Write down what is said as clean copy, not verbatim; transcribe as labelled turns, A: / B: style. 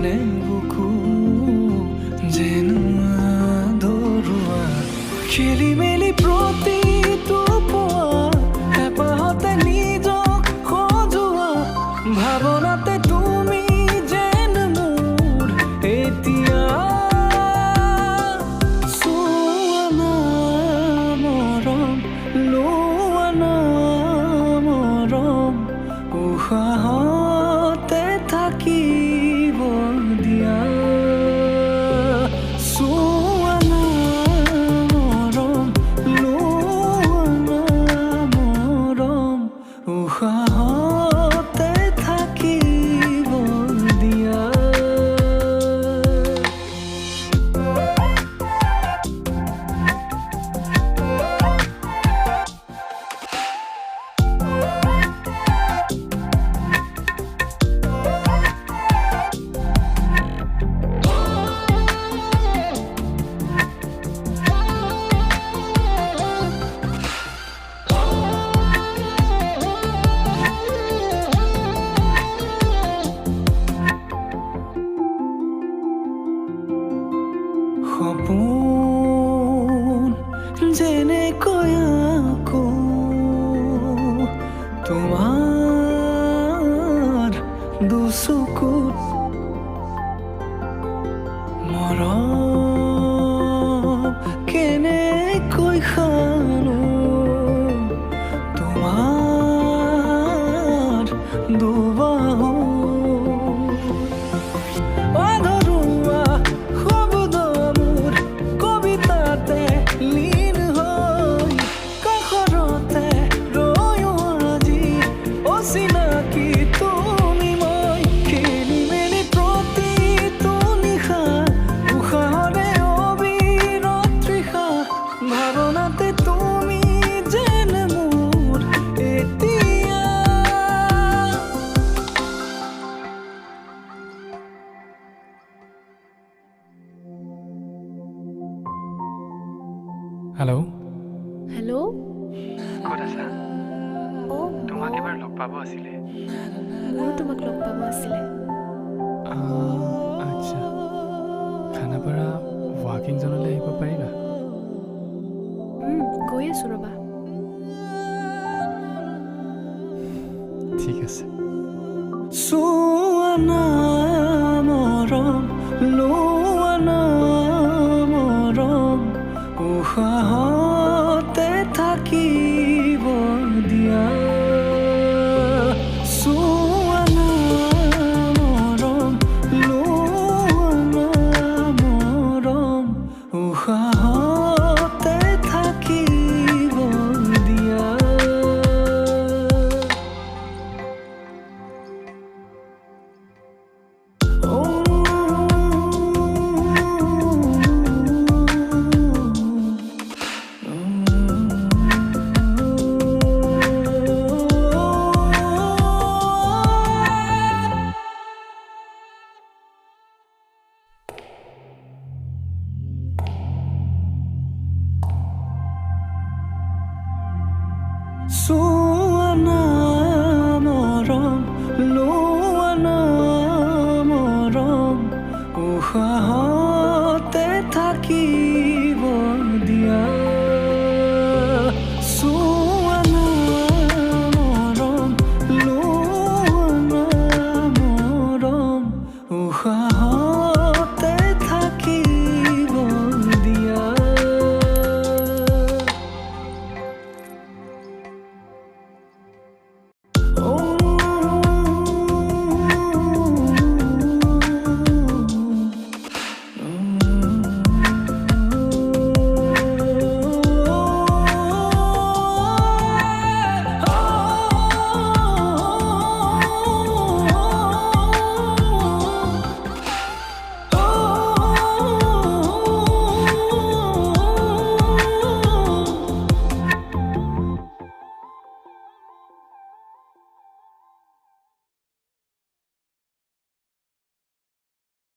A: কেনে বুকু যেন আদৰুৱা খেলি মেলি প্ৰতিটো পোৱা হেঁপাহতে নিজক সজোৱা ভাৱনাতে তুমি যেন মোৰ এতিয়া চোৱা না মৰম লোৱা না মৰম উশাহতে থাকিব দিয়া চোৱা না মৰম লোৱা না মৰম উশাহতে থাকিব দিয়া সপোন যেনেকৈ আকো তোমাৰ দুচকুত মৰম কেনেকৈ খানো তোমাৰ দুবাহু হেল্ল'
B: হেল্ল'
A: ক'ত আছা
B: অঁ
A: তোমাক এবাৰ লগ পাব আছিলে
B: মোৰো তোমাক লগ পাব আছিলে
A: আচ্ছা খানাপাৰা ৱাকিং জ'নলৈ আহিব পাৰিবা
B: গৈ আছোঁ ৰ'বা
A: ঠিক আছে চোৱা না মৰম লোৱা না মৰম উশাহতে থাকিব দিয়া চোৱা না মৰম লোৱা না মৰম উশাহতে থাকিব দিয়া চোৱা না মৰম লোৱা না মৰম উশাহতে থাকিব দিয়া চোৱা না মৰম লোৱা না মৰম উশাহ